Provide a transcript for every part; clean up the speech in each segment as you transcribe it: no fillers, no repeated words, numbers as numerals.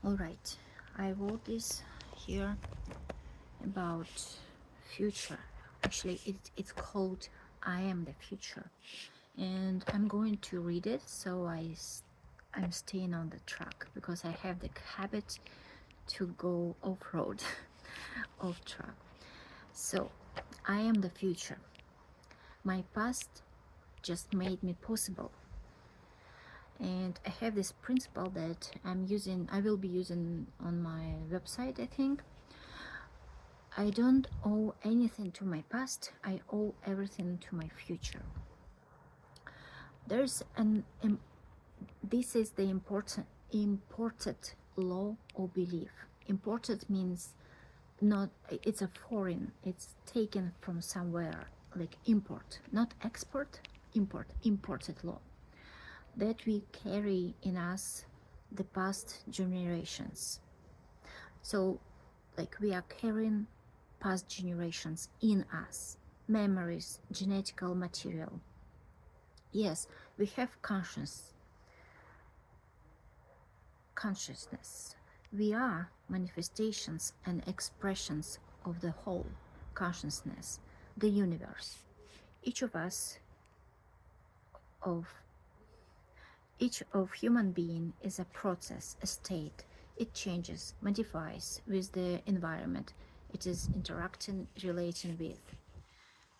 All right, I wrote this here about future. Actually, it's called I Am the Future. And I'm going to read it so I'm staying on the track because I have the habit to go off-road, off track. So, I am the future. My past just made me possible. And I have this principle that I will be using on my website, I think. I don't owe anything to my past, I owe everything to my future. There's an This is the imported law or belief. Imported means not, it's a foreign, it's taken from somewhere, like import, not export, imported law that we carry in us the past generations. So, like, we are carrying past generations in us, memories, genetical material. Yes, we have consciousness. We are manifestations and expressions of the whole consciousness, the universe. Each of us, of each of human being is a process, a state. It changes, modifies with the environment it is interacting, relating with.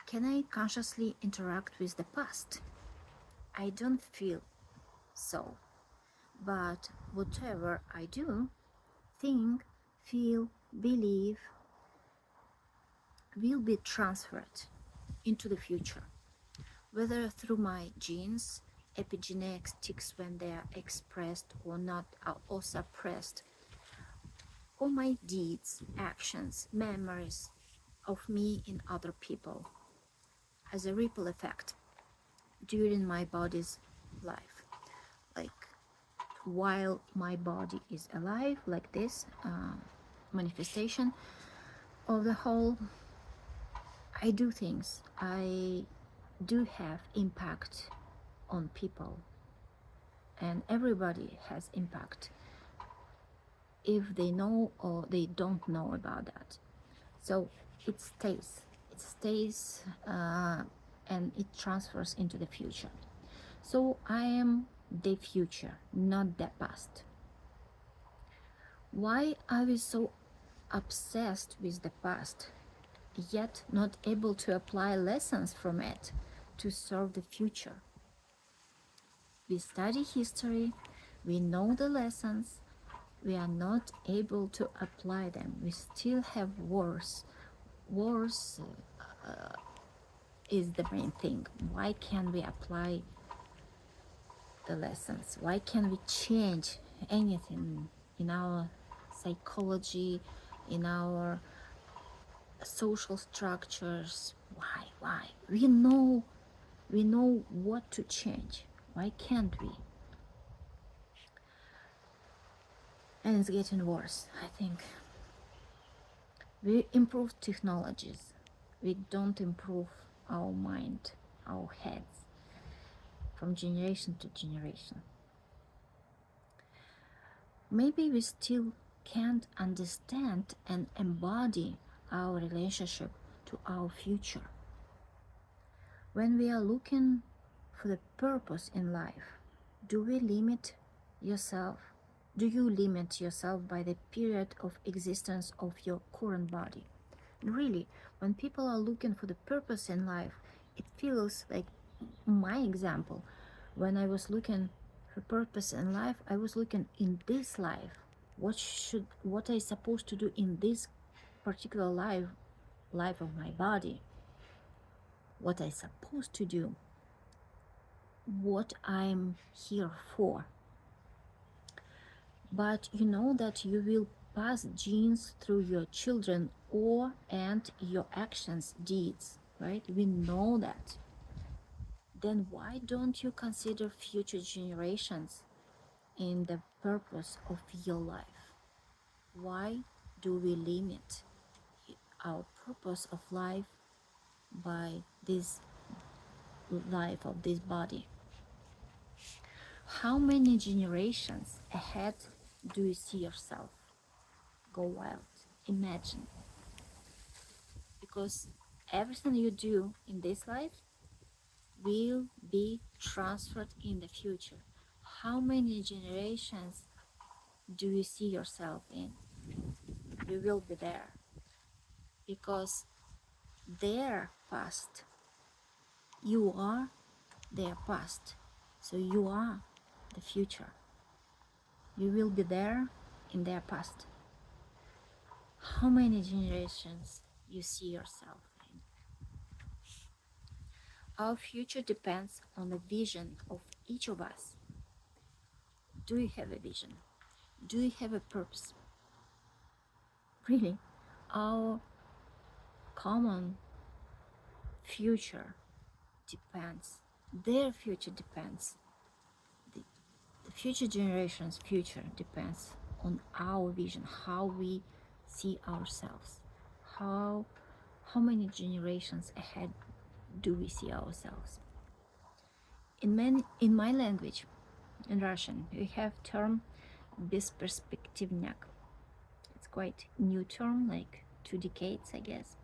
Can I consciously interact with the past? I don't feel so. But whatever I do, think, feel, believe, will be transferred into the future, whether through my genes, epigenetics when they are expressed or not, or suppressed, or my deeds, actions, memories of me in other people as a ripple effect during my body's life. Like while my body is alive, like this manifestation of the whole, I do things. I do have impact on people, and everybody has impact if they know or they don't know about that. So it stays, and it transfers into the future. So I am the future, not the past. Why are we so obsessed with the past, yet not able to apply lessons from it to serve the future? We study history, we know the lessons, we are not able to apply them. We still have wars. Wars is the main thing. Why can't we apply the lessons? Why can't we change anything in our psychology, in our social structures? Why? We know what to change. Why can't we? And it's getting worse, I think. We improve technologies. We don't improve our mind, our heads, from generation to generation. Maybe we still can't understand and embody our relationship to our future. When we are looking for the purpose in life, do we limit yourself? Do you limit yourself by the period of existence of your current body? Really, when people are looking for the purpose in life, it feels like my example. When I was looking for purpose in life, I was looking in this life. What I supposed to do in this particular life of my body? What I supposed to do? What I'm here for? But you know that you will pass genes through your children and your actions, deeds, right? We know that. Then why don't you consider future generations in the purpose of your life? Why do we limit our purpose of life by this life of this body? How many generations ahead do you see yourself? Go wild, imagine, because everything you do in this life will be transferred in the future. How many generations do you see yourself in? You will be there because their past, you are their past, so you are the future. You will be there in their past. How many generations you see yourself in? Our future depends on the vision of each of us. Do you have a vision? Do you have a purpose? Really, our common future depends, their future depends, the, the future generation's future depends on our vision, how we see ourselves, how many generations ahead do we see ourselves. In my language, in Russian, we have term бесперспективняк. It's quite new term, like 2 decades, I guess.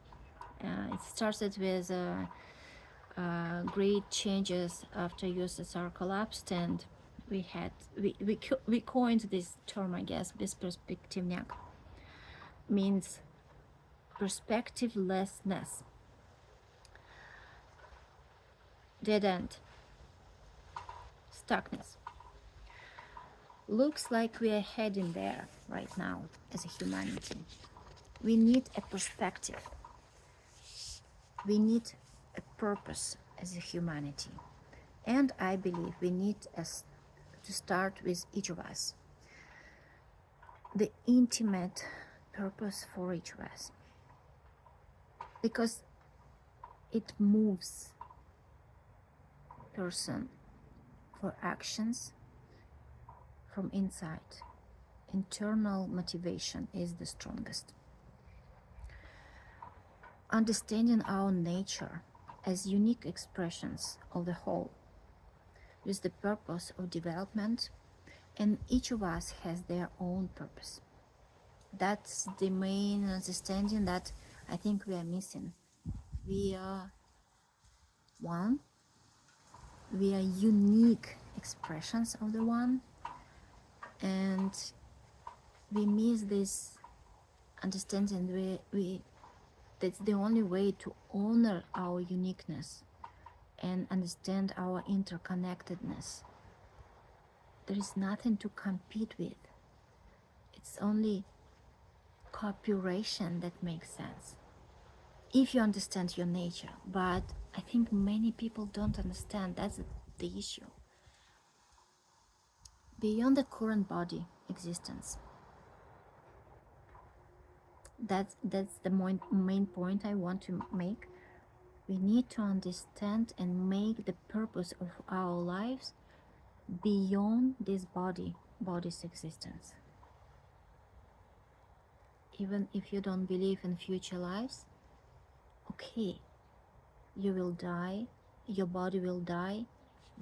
It started with great changes after USSR collapsed, and we coined this term, I guess. Бесперспективняк means perspectivelessness, dead end, stuckness. Looks like we are heading there right now as a humanity. We need a perspective. We need a purpose as a humanity. And I believe we need to start with each of us. The intimate purpose for each of us. Because it moves person for actions from inside. Internal motivation is the strongest. Understanding our nature as unique expressions of the whole with the purpose of development, and each of us has their own purpose. That's the main understanding that I think we are missing. We are one, we are unique expressions of the one, and we miss this understanding. That's the only way to honor our uniqueness and understand our interconnectedness. There is nothing to compete with. It's only cooperation that makes sense, if you understand your nature. But I think many people don't understand. That's the issue. Beyond the current body existence, that's the main point I want to make. We need to understand and make the purpose of our lives beyond this body's existence. Even if you don't believe in future lives, okay, you will die, your body will die,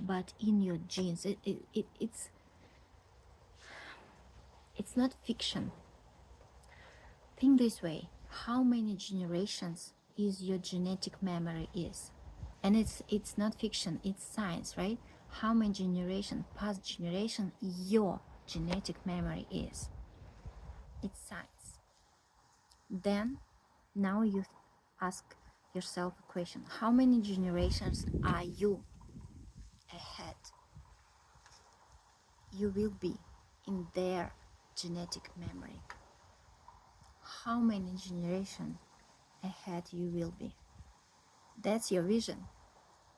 but in your genes, it's not fiction. Think this way: how many generations is your genetic memory is? And it's not fiction, it's science, right? How many generation, past generation, your genetic memory is? It's science. Then, now you ask yourself a question: how many generations are you ahead? You will be in their genetic memory. How many generations ahead you will be? That's your vision.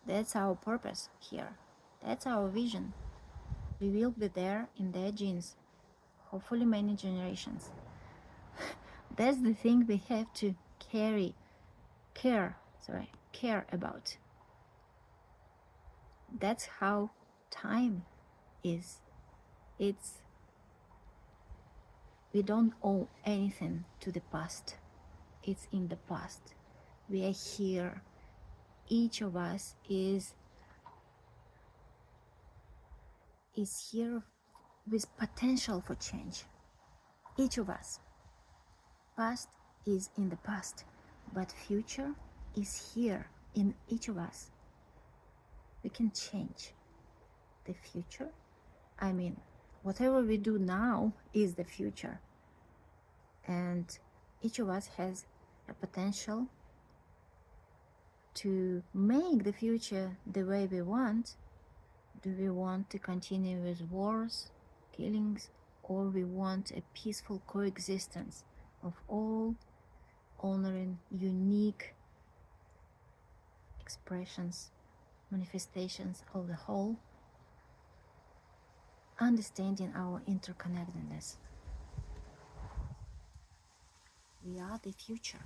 That's our purpose here. That's our vision. We will be there in their genes, hopefully many generations. That's the thing we have to care about. That's how time is. We don't owe anything to the past. It's in the past. We are here. Each of us is here with potential for change. Each of us. Past is in the past, but future is here in each of us. We can change the future. I mean, whatever we do now is the future. And each of us has a potential to make the future the way we want. Do we want to continue with wars, killings, or we want a peaceful coexistence of all honoring unique expressions, manifestations of the whole, understanding our interconnectedness? We are the future.